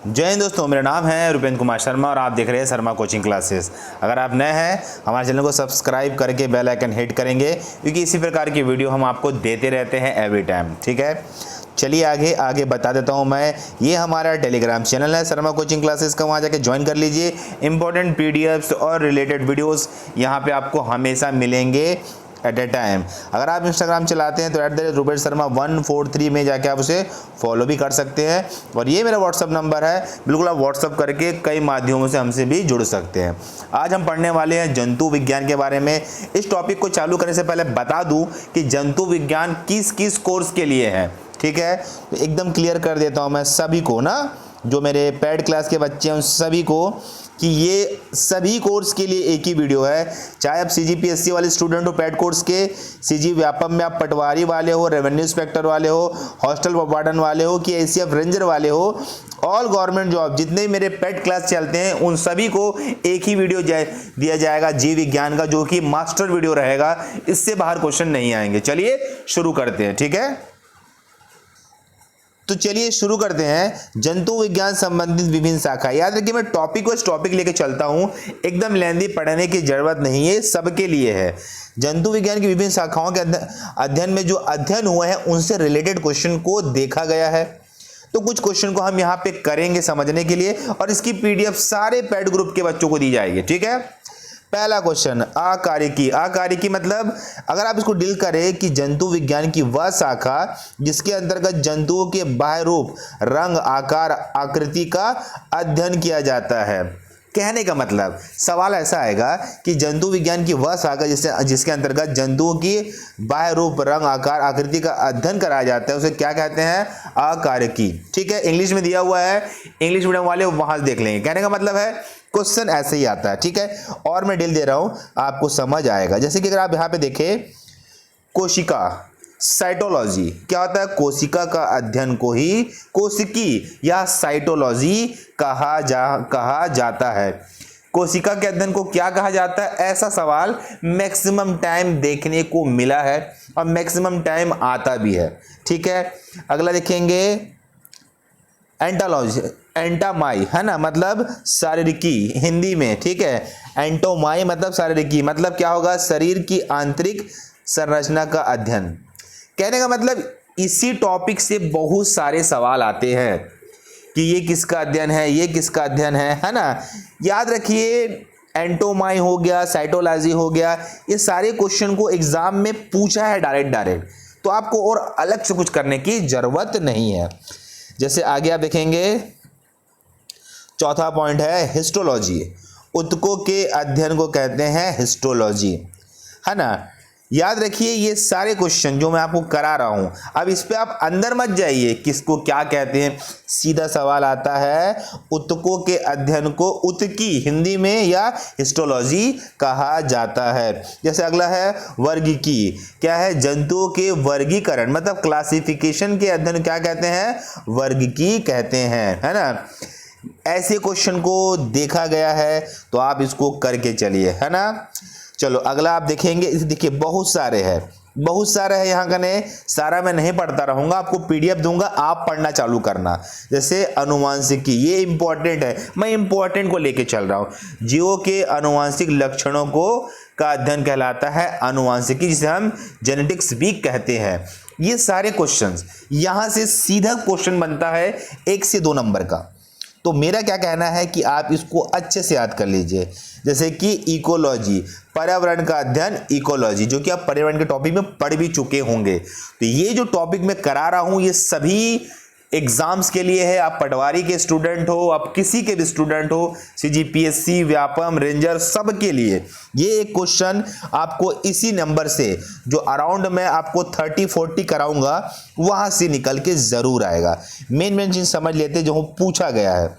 जय हिंद दोस्तों, मेरा नाम है रुपेंद्र कुमार शर्मा और आप देख रहे हैं शर्मा कोचिंग क्लासेस। अगर आप नए हैं हमारे चैनल को सब्सक्राइब करके बेल आइकन हिट करेंगे, क्योंकि इसी प्रकार की वीडियो हम आपको देते रहते हैं एवरी टाइम। ठीक है, चलिए आगे बता देता हूं मैं। ये हमारा टेलीग्राम चैनल है शर्मा कोचिंग क्लासेस का, वहाँ जाके ज्वाइन कर लीजिए। इंपॉर्टेंट पीडीएफ्स और रिलेटेड वीडियोस यहाँ पे आपको हमेशा मिलेंगे एट ए टाइम। अगर आप इंस्टाग्राम चलाते हैं तो @रुपेश शर्मा 143 में जाके आप उसे फॉलो भी कर सकते हैं। और ये मेरा व्हाट्सअप नंबर है, बिल्कुल आप व्हाट्सअप करके कई माध्यमों से हमसे भी जुड़ सकते हैं। आज हम पढ़ने वाले हैं जंतु विज्ञान के बारे में। इस टॉपिक को चालू करने से पहले बता दूं कि जंतु विज्ञान किस किस कोर्स के लिए है। ठीक है, तो एकदम क्लियर कर देता हूं मैं सभी को ना, जो मेरे पेड क्लास के बच्चे हैं उन सभी को, कि ये सभी कोर्स के लिए एक ही वीडियो है। चाहे आप सीजीपीएससी वाले स्टूडेंट हो पेड कोर्स के, सीजी व्यापम में आप पटवारी वाले हो, रेवेन्यू इंस्पेक्टर वाले हो, हॉस्टल वार्डन वाले हो कि एसीएफ रेंजर वाले हो, ऑल गवर्नमेंट जॉब जितने मेरे पेड क्लास चलते हैं उन सभी को एक ही वीडियो दिया जाएगा जीव विज्ञान का, जो कि मास्टर वीडियो रहेगा। इससे बाहर क्वेश्चन नहीं आएंगे। चलिए शुरू करते हैं। ठीक है, तो चलिए शुरू करते हैं। जंतु विज्ञान संबंधित विभिन्न शाखा। याद रखिए, मैं टॉपिक लेके चलता हूं, एकदम लेंदी पढ़ने की जरूरत नहीं है, सबके लिए है। जंतु विज्ञान की विभिन्न शाखाओं के अध्ययन में जो अध्ययन हुआ है उनसे रिलेटेड क्वेश्चन को देखा गया है। तो कुछ क्वेश्चन को हम यहाँ पे करेंगे समझने के लिए, और इसकी पीडीएफ सारे पेड ग्रुप के बच्चों को दी जाएगी। ठीक है, पहला क्वेश्चन, आकारिकी मतलब अगर आप इसको डील करें कि जंतु विज्ञान की वह शाखा जिसके अंतर्गत जंतुओं के बाह्य रूप, रंग, आकार, आकृति का अध्ययन किया जाता है। कहने का मतलब सवाल ऐसा आएगा कि जंतु विज्ञान की वह शाखा जिसके अंतर्गत जंतुओं की बाह्य रूप, रंग, आकार, आकृति का अध्ययन कराया जाता है उसे क्या कहते हैं? आकारिकी। ठीक है, इंग्लिश में दिया हुआ है, इंग्लिश मीडियम वाले वहां से देख लेंगे। कहने का मतलब है क्वेश्चन ऐसे ही आता है। ठीक है, और मैं डिल दे रहा हूं, आपको समझ आएगा। जैसे कि अगर आप यहां पे देखें, कोशिका, साइटोलॉजी क्या होता है? कोशिका का अध्ययन को ही कोशिकी या साइटोलॉजी कहा जाता है। कोशिका के अध्ययन को क्या कहा जाता है? ऐसा सवाल मैक्सिमम टाइम देखने को मिला है और मैक्सिमम टाइम आता भी है। ठीक है, अगला देखेंगे, एंटालॉजी, एंटामाई है ना, मतलब शारीरिकी हिंदी में। ठीक है, एंटोमाई मतलब शारीरिकी, मतलब क्या होगा? शरीर की आंतरिक संरचना का अध्ययन। कहने का मतलब इसी टॉपिक से बहुत सारे सवाल आते हैं कि ये किसका अध्ययन है, ये किसका अध्ययन है ना। याद रखिए, एंटोमाई हो गया, साइटोलॉजी हो गया, ये सारे क्वेश्चन को एग्जाम में पूछा है डायरेक्ट, तो आपको और अलग से कुछ करने की जरूरत नहीं है। जैसे आगे आप देखेंगे, चौथा पॉइंट है हिस्टोलॉजी। ऊतकों के अध्ययन को कहते हैं हिस्टोलॉजी, है ना। याद रखिए, ये सारे क्वेश्चन जो मैं आपको करा रहा हूं, अब इस पे आप अंदर मत जाइए किसको क्या कहते हैं। सीधा सवाल आता है, ऊतकों के अध्ययन को ऊतकी हिंदी में या हिस्टोलॉजी कहा जाता है। जैसे अगला है वर्गीकी, क्या है? जंतुओं के वर्गीकरण मतलब क्लासिफिकेशन के अध्ययन क्या कहते हैं? वर्गीकी कहते हैं, है ना। ऐसे क्वेश्चन को देखा गया है, तो आप इसको करके चलिए, है ना। चलो अगला आप देखेंगे, इसे देखिए बहुत सारे है यहाँ का, नहीं सारा मैं नहीं पढ़ता रहूंगा, आपको पीडीएफ दूंगा, आप पढ़ना चालू करना। जैसे अनुवांशिकी, ये इंपॉर्टेंट है, मैं इंपॉर्टेंट को लेके चल रहा हूँ। जीवों के अनुवांशिक लक्षणों को का अध्ययन कहलाता है अनुवांशिकी, जिसे हम जेनेटिक्स भी कहते हैं। ये सारे क्वेश्चंस यहाँ से सीधा क्वेश्चन बनता है 1 से 2 नंबर का। तो मेरा क्या कहना है कि आप इसको अच्छे से याद कर लीजिए। जैसे कि इकोलॉजी, पर्यावरण का अध्ययन, इकोलॉजी, जो कि आप पर्यावरण के टॉपिक में पढ़ भी चुके होंगे। तो ये जो टॉपिक मैं करा रहा हूं, ये सभी एग्जाम्स के लिए है। आप पटवारी के स्टूडेंट हो, आप किसी के भी स्टूडेंट हो, सीजीपीएससी, व्यापम, रेंजर, सब के लिए ये एक क्वेश्चन आपको इसी नंबर से, जो अराउंड मैं आपको 30-40 कराऊंगा, वहां से निकल के जरूर आएगा। मेन चीज समझ लेते जो पूछा गया है।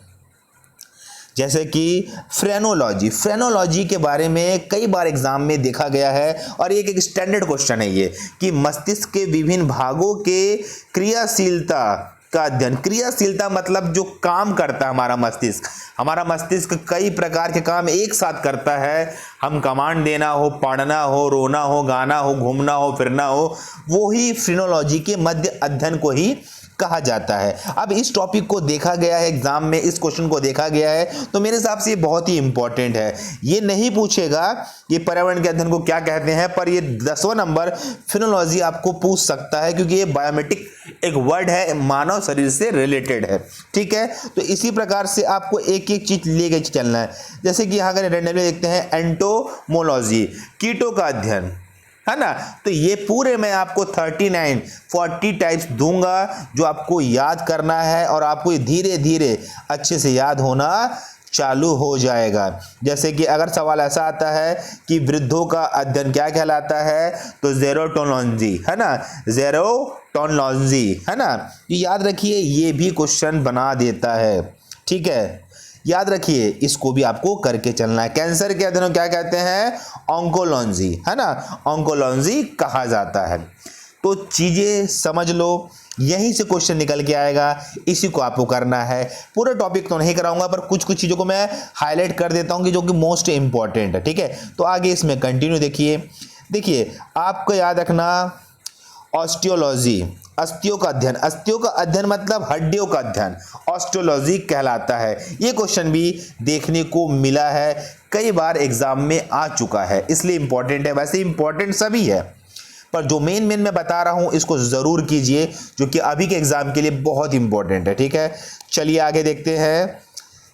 जैसे कि फ्रेनोलॉजी के बारे में कई बार एग्जाम में देखा गया है, और एक स्टैंडर्ड क्वेश्चन है ये, कि मस्तिष्क के विभिन्न भागों के क्रियाशीलता का अध्ययन। क्रियाशीलता मतलब जो काम करता है हमारा मस्तिष्क कई प्रकार के काम एक साथ करता है। हम कमांड देना हो, पढ़ना हो, रोना हो, गाना हो, घूमना हो, फिरना हो, वो ही फ्रेनोलॉजी के मध्य अध्ययन को ही कहा जाता है। अब इस टॉपिक को देखा गया है एग्जाम में, इस क्वेश्चन को देखा गया है, तो मेरे हिसाब से ये बहुत ही इंपॉर्टेंट है। ये नहीं पूछेगा ये पर्यावरण के अध्ययन को क्या कहते हैं, पर ये 10वां नंबर फिनोलॉजी आपको पूछ सकता है, क्योंकि ये बायोमेटिक एक वर्ड है, मानव शरीर से रिलेटेड है। ठीक है, तो इसी प्रकार से आपको एक एक चीज लेके चलना है। जैसे कि यहाँ का रैंडमली देखते हैं एंटोमोलॉजी, कीटों का अध्ययन, है ना। तो ये पूरे मैं आपको 40 टाइप्स दूंगा जो आपको याद करना है, और आपको ये धीरे धीरे अच्छे से याद होना चालू हो जाएगा। जैसे कि अगर सवाल ऐसा आता है कि वृद्धों का अध्ययन क्या कहलाता है, तो जेरोटोलॉजी, है ना, जेरोटोलॉजी, है ना। याद रखिए ये भी क्वेश्चन बना देता है। ठीक है, याद रखिए इसको भी आपको करके चलना है। कैंसर के अध्ययन क्या कहते हैं, ऑन्कोलॉजी, है ना, ऑन्कोलॉजी कहा जाता है। तो चीजें समझ लो, यहीं से क्वेश्चन निकल के आएगा, इसी को आपको करना है। पूरा टॉपिक तो नहीं कराऊंगा, पर कुछ कुछ चीजों को मैं हाईलाइट कर देता हूं कि जो कि मोस्ट इंपॉर्टेंट है। ठीक है, तो आगे इसमें कंटिन्यू देखिए आपको याद रखना ऑस्टियोलॉजी, अस्थियों का अध्ययन, अस्थियों का अध्ययन मतलब हड्डियों का अध्ययन, ऑस्टियोलॉजी कहलाता है। ये क्वेश्चन भी देखने को मिला है, कई बार एग्जाम में आ चुका है, इसलिए इंपॉर्टेंट है। वैसे इंपॉर्टेंट सभी है, पर जो मेन मैं बता रहा हूं इसको जरूर कीजिए, जो कि अभी के एग्जाम के लिए बहुत इंपॉर्टेंट है। ठीक है, चलिए आगे देखते हैं।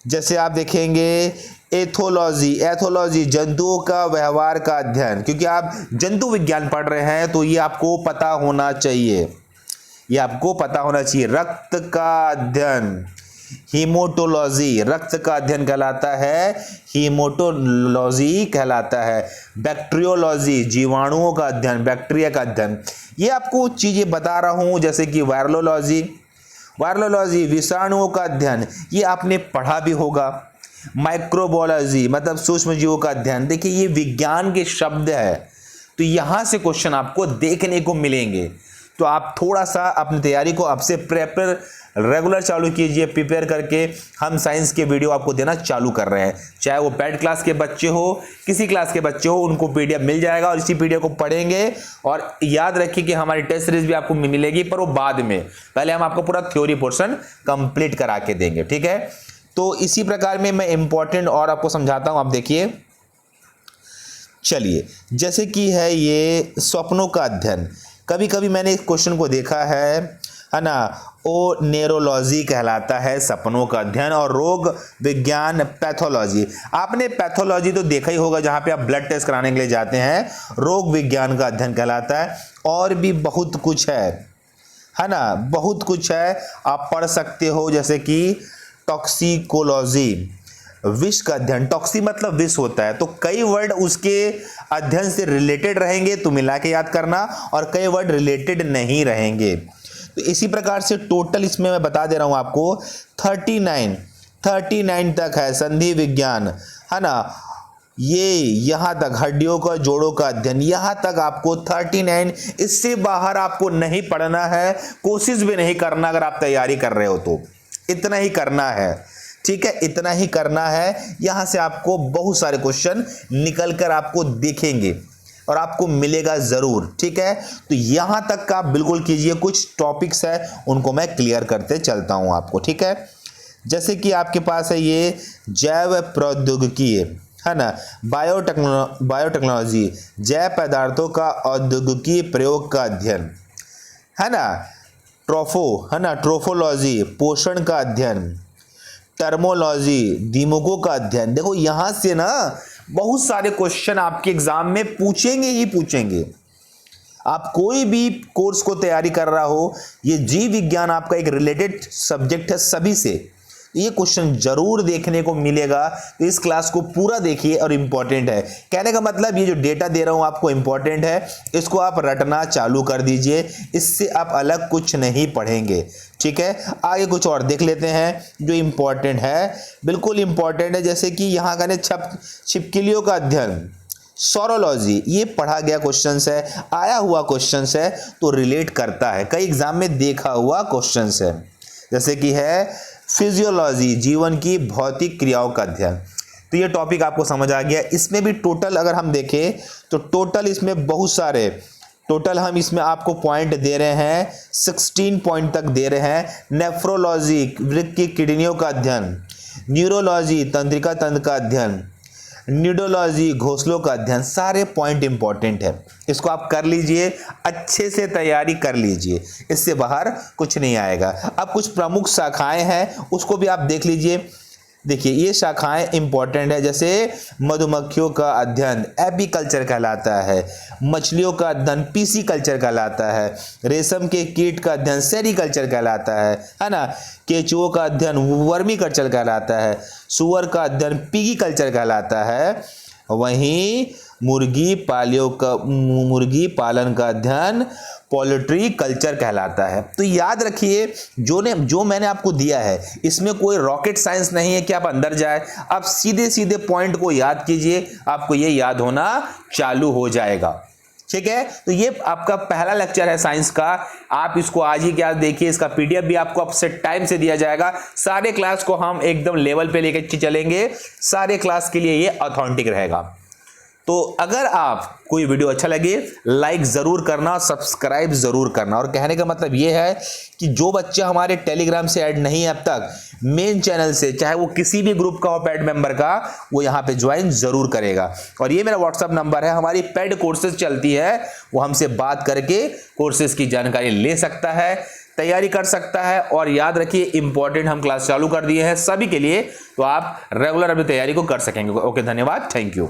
जैसे आप देखेंगे एथोलॉजी, जंतुओं का व्यवहार का अध्ययन, क्योंकि आप जंतु विज्ञान पढ़ रहे हैं तो ये आपको पता होना चाहिए, ये आपको पता होना चाहिए। रक्त का अध्ययन, हीमोटोलॉजी, रक्त का अध्ययन कहलाता है, हीमोटोलॉजी कहलाता है। बैक्टीरियोलॉजी, जीवाणुओं का अध्ययन, बैक्टीरिया का अध्ययन। ये आपको चीजें बता रहा हूं, जैसे कि वायरोलॉजी, विषाणुओं का अध्ययन, ये आपने पढ़ा भी होगा। माइक्रोबायोलॉजी मतलब सूक्ष्म जीवों का अध्ययन। देखिए ये विज्ञान के शब्द है, तो यहां से क्वेश्चन आपको देखने को मिलेंगे। तो आप थोड़ा सा अपनी तैयारी को अब से रेगुलर चालू कीजिए, प्रिपेयर करके हम साइंस के वीडियो आपको देना चालू कर रहे हैं। चाहे वो पैड क्लास के बच्चे हो, किसी क्लास के बच्चे हो, उनको पीडीएफ मिल जाएगा और इसी पीडीएफ को पढ़ेंगे। और याद रखिए कि हमारी टेस्ट सीरीज भी आपको मिलेगी, पर वो बाद में, पहले हम आपको पूरा थ्योरी पोर्शन कंप्लीट करा के देंगे। ठीक है, तो इसी प्रकार में मैं इंपॉर्टेंट और आपको समझाता हूं। आप देखिए, चलिए, जैसे कि है ये स्वप्नों का अध्ययन। कभी कभी मैंने इस क्वेश्चन को देखा है ना, ओ न्यूरोलॉजी कहलाता है सपनों का अध्ययन, और रोग विज्ञान पैथोलॉजी। आपने पैथोलॉजी तो देखा ही होगा, जहां पे आप ब्लड टेस्ट कराने के लिए जाते हैं। रोग विज्ञान का अध्ययन कहलाता है, और भी बहुत कुछ है ना, बहुत कुछ है, आप पढ़ सकते हो। जैसे कि टॉक्सिकोलॉजी, विष का अध्ययन, टॉक्सी मतलब विष होता है, तो कई वर्ड उसके अध्ययन से रिलेटेड रहेंगे, तो मिला के याद करना, और कई वर्ड रिलेटेड नहीं रहेंगे। तो इसी प्रकार से टोटल इसमें मैं बता दे रहा हूं आपको 39 तक है संधि विज्ञान, है ना। ये यहां तक हड्डियों का, जोड़ों का अध्ययन, यहां तक आपको 39, इससे बाहर आपको नहीं पढ़ना है, कोशिश भी नहीं करना। अगर आप तैयारी कर रहे हो तो इतना ही करना है। ठीक है, इतना ही करना है। यहां से आपको बहुत सारे क्वेश्चन निकल कर आपको दिखेंगे और आपको मिलेगा जरूर। ठीक है, तो यहां तक का आप बिल्कुल कीजिए। कुछ टॉपिक्स है उनको मैं क्लियर करते चलता हूं आपको। ठीक है, जैसे कि आपके पास है ये जैव प्रौद्योगिकी, है ना, बायोटेक्नोलॉजी, जैव पदार्थों का औद्योगिकी प्रयोग का अध्ययन, है ना। है ना, ट्रोफोलॉजी, पोषण का अध्ययन, टर्मोलॉजी, दिमागों का अध्ययन। देखो यहां से ना बहुत सारे क्वेश्चन आपके एग्जाम में पूछेंगे ही पूछेंगे। आप कोई भी कोर्स को तैयारी कर रहा हो, ये जीव विज्ञान आपका एक रिलेटेड सब्जेक्ट है सभी से, ये क्वेश्चन जरूर देखने को मिलेगा। तो इस क्लास को पूरा देखिए, और इंपॉर्टेंट है। कहने का मतलब ये जो डेटा दे रहा हूं आपको इंपॉर्टेंट है, इसको आप रटना चालू कर दीजिए, इससे आप अलग कुछ नहीं पढ़ेंगे। ठीक है, आगे कुछ और देख लेते हैं जो इंपॉर्टेंट है, बिल्कुल इंपॉर्टेंट है। जैसे कि यहाँ का छिपकलियों का अध्ययन, सोरोलॉजी, ये पढ़ा गया क्वेश्चन है, आया हुआ क्वेश्चन है, तो रिलेट करता है, कई एग्जाम में देखा हुआ क्वेश्चन है। जैसे कि है फिजियोलॉजी, जीवन की भौतिक क्रियाओं का अध्ययन। तो ये टॉपिक आपको समझ आ गया। इसमें भी टोटल अगर हम देखें तो टोटल इसमें बहुत सारे टोटल हम इसमें आपको पॉइंट दे रहे हैं 16 पॉइंट तक दे रहे हैं। नेफ्रोलॉजी वृक्क की किडनियों का अध्ययन, न्यूरोलॉजी तंत्रिका तंत्र का अध्ययन, न्यूडोलॉजी घोंसलों का अध्ययन, सारे पॉइंट इंपॉर्टेंट है। इसको आप कर लीजिए, अच्छे से तैयारी कर लीजिए, इससे बाहर कुछ नहीं आएगा। अब कुछ प्रमुख शाखाएं हैं उसको भी आप देख लीजिए। देखिए ये शाखाएं इंपॉर्टेंट है, जैसे मधुमक्खियों का अध्ययन एपीकल्चर कहलाता है, मछलियों का अध्ययन पीसीकल्चर कहलाता है, रेशम के कीट का अध्ययन सेरीकल्चर कहलाता है ना, केंचुओं का अध्ययन वर्मी कल्चर कहलाता है, सुअर का अध्ययन पिगी कल्चर कहलाता है, वहीं मुर्गी पालन का अध्ययन पोल्ट्री कल्चर कहलाता है। तो याद रखिए जो मैंने आपको दिया है इसमें कोई रॉकेट साइंस नहीं है कि आप अंदर जाए, आप सीधे सीधे पॉइंट को याद कीजिए, आपको ये याद होना चालू हो जाएगा। ठीक है, तो ये आपका पहला लेक्चर है साइंस का। आप इसको आज ही क्या देखिए, इसका पीडीएफ भी आपको अपने टाइम से दिया जाएगा। सारे क्लास को हम एकदम लेवल पे लेकर चलेंगे, सारे क्लास के लिए ये ऑथेंटिक रहेगा। तो अगर आप कोई वीडियो अच्छा लगे लाइक ज़रूर करना, सब्सक्राइब ज़रूर करना। और कहने का मतलब ये है कि जो बच्चा हमारे टेलीग्राम से ऐड नहीं है अब तक, मेन चैनल से, चाहे वो किसी भी ग्रुप का हो पेड मेंबर का, वो यहाँ पे ज्वाइन ज़रूर करेगा। और ये मेरा व्हाट्सअप नंबर है, हमारी पेड कोर्सेज चलती है, वो हमसे बात करके कोर्सेज की जानकारी ले सकता है, तैयारी कर सकता है। और याद रखिए इंपॉर्टेंट हम क्लास चालू कर दिए हैं सभी के लिए, तो आप रेगुलर अपनी तैयारी को कर सकेंगे। ओके, धन्यवाद, थैंक यू।